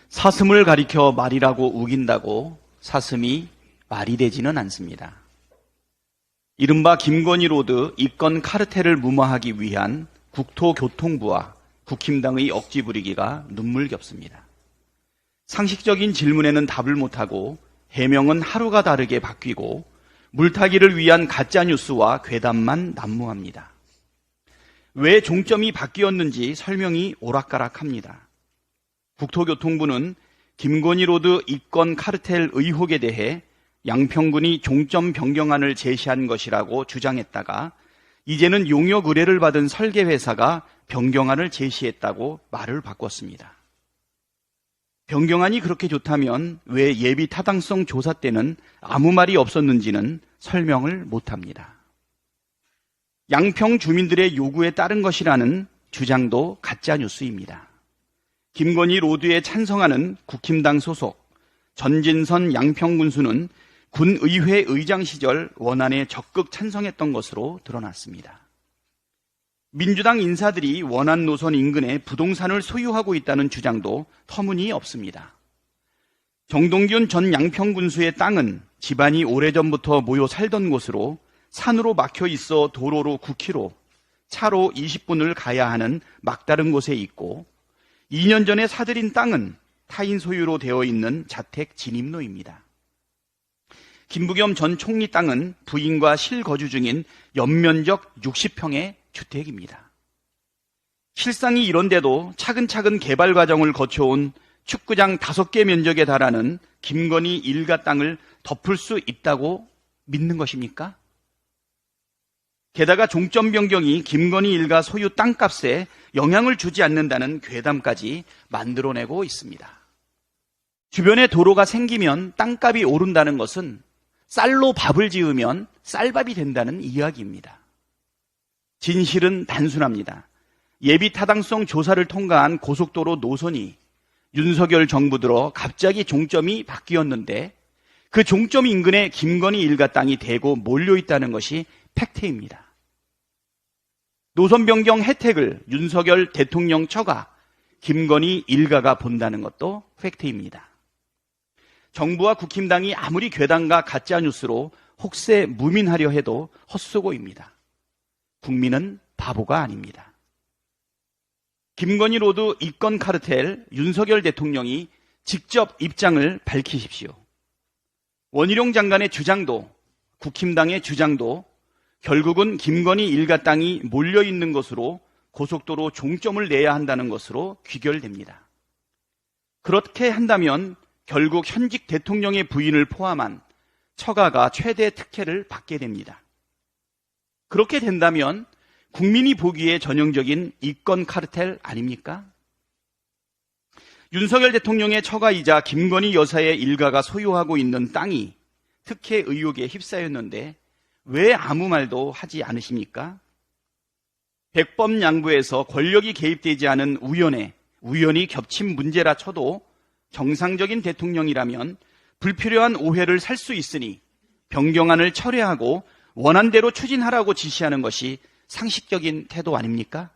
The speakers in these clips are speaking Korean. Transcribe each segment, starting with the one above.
사슴을 가리켜 말이라고 우긴다고 사슴이 말이 되지는 않습니다. 이른바 김건희 로드 입건 카르텔을 무마하기 위한 국토교통부와 국힘당의 억지 부리기가 눈물겹습니다. 상식적인 질문에는 답을 못하고 해명은 하루가 다르게 바뀌고 물타기를 위한 가짜뉴스와 괴담만 난무합니다. 왜 종점이 바뀌었는지 설명이 오락가락합니다. 국토교통부는 김건희 로드 입건 카르텔 의혹에 대해 양평군이 종점 변경안을 제시한 것이라고 주장했다가 이제는 용역 의뢰를 받은 설계회사가 변경안을 제시했다고 말을 바꿨습니다. 변경안이 그렇게 좋다면 왜 예비 타당성 조사 때는 아무 말이 없었는지는 설명을 못합니다. 양평 주민들의 요구에 따른 것이라는 주장도 가짜뉴스입니다. 김건희 로드에 찬성하는 국힘당 소속 전진선 양평군수는 군의회 의장 시절 원안에 적극 찬성했던 것으로 드러났습니다. 민주당 인사들이 원안 노선 인근에 부동산을 소유하고 있다는 주장도 터무니없습니다. 정동균 전 양평군수의 땅은 집안이 오래전부터 모여 살던 곳으로 산으로 막혀 있어 도로로 9km, 차로 20분을 가야 하는 막다른 곳에 있고 2년 전에 사들인 땅은 타인 소유로 되어 있는 자택 진입로입니다. 김부겸 전 총리 땅은 부인과 실거주 중인 연면적 60평의 주택입니다. 실상이 이런데도 차근차근 개발 과정을 거쳐온 축구장 5개 면적에 달하는 김건희 일가 땅을 덮을 수 있다고 믿는 것입니까? 게다가 종점 변경이 김건희 일가 소유 땅값에 영향을 주지 않는다는 괴담까지 만들어내고 있습니다. 주변에 도로가 생기면 땅값이 오른다는 것은 쌀로 밥을 지으면 쌀밥이 된다는 이야기입니다. 진실은 단순합니다. 예비 타당성 조사를 통과한 고속도로 노선이 윤석열 정부 들어 갑자기 종점이 바뀌었는데 그 종점 인근에 김건희 일가 땅이 대고 몰려있다는 것이 팩트입니다. 노선 변경 혜택을 윤석열 대통령 처가, 김건희 일가가 본다는 것도 팩트입니다. 정부와 국힘당이 아무리 괴담과 가짜뉴스로 혹세 무민하려 해도 헛수고입니다. 국민은 바보가 아닙니다. 김건희 로드 입건 카르텔 윤석열 대통령이 직접 입장을 밝히십시오. 원희룡 장관의 주장도 국힘당의 주장도 결국은 김건희 일가 땅이 몰려있는 것으로 고속도로 종점을 내야 한다는 것으로 귀결됩니다. 그렇게 한다면 결국 현직 대통령의 부인을 포함한 처가가 최대 특혜를 받게 됩니다. 그렇게 된다면 국민이 보기에 전형적인 입건 카르텔 아닙니까? 윤석열 대통령의 처가이자 김건희 여사의 일가가 소유하고 있는 땅이 특혜 의혹에 휩싸였는데 왜 아무 말도 하지 않으십니까? 백범양부에서 권력이 개입되지 않은 우연히 겹친 문제라 쳐도 정상적인 대통령이라면 불필요한 오해를 살 수 있으니 변경안을 철회하고 원안대로 추진하라고 지시하는 것이 상식적인 태도 아닙니까?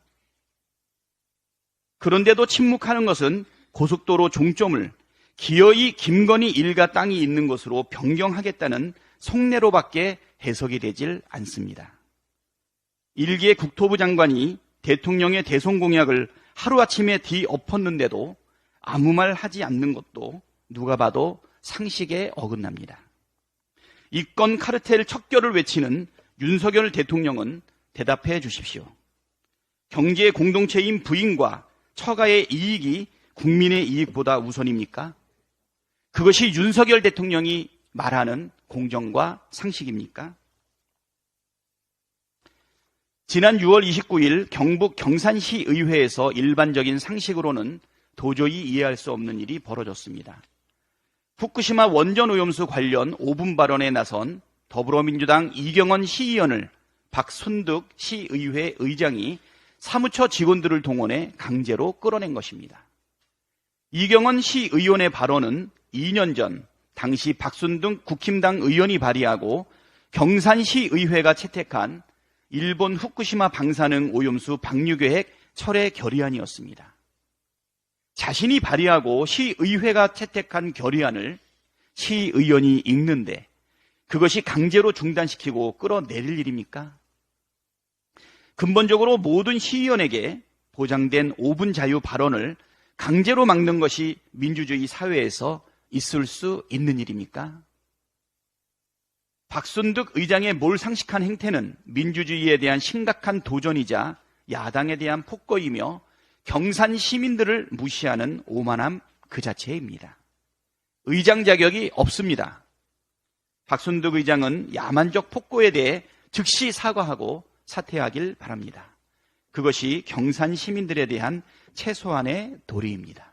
그런데도 침묵하는 것은 고속도로 종점을 기어이 김건희 일가 땅이 있는 곳으로 변경하겠다는 속내로밖에 해석이 되질 않습니다. 일개 국토부 장관이 대통령의 대선 공약을 하루아침에 뒤엎었는데도 아무 말 하지 않는 것도 누가 봐도 상식에 어긋납니다. 입건 카르텔 척결을 외치는 윤석열 대통령은 대답해 주십시오. 경제 공동체인 부인과 처가의 이익이 국민의 이익보다 우선입니까? 그것이 윤석열 대통령이 말하는 공정과 상식입니까? 지난 6월 29일 경북 경산시 의회에서 일반적인 상식으로는 도저히 이해할 수 없는 일이 벌어졌습니다. 후쿠시마 원전 오염수 관련 5분 발언에 나선 더불어민주당 이경원 시의원을 박순득 시의회 의장이 사무처 직원들을 동원해 강제로 끌어낸 것입니다. 이경원 시의원의 발언은 2년 전 당시 박순득 국힘당 의원이 발의하고 경산시의회가 채택한 일본 후쿠시마 방사능 오염수 방류계획 철회 결의안이었습니다. 자신이 발의하고 시의회가 채택한 결의안을 시의원이 읽는데 그것이 강제로 중단시키고 끌어내릴 일입니까? 근본적으로 모든 시의원에게 보장된 5분 자유 발언을 강제로 막는 것이 민주주의 사회에서 있을 수 있는 일입니까? 박순득 의장의 몰상식한 행태는 민주주의에 대한 심각한 도전이자 야당에 대한 폭거이며 경산 시민들을 무시하는 오만함 그 자체입니다. 의장 자격이 없습니다. 박순득 의장은 야만적 폭거에 대해 즉시 사과하고 사퇴하길 바랍니다. 그것이 경산 시민들에 대한 최소한의 도리입니다.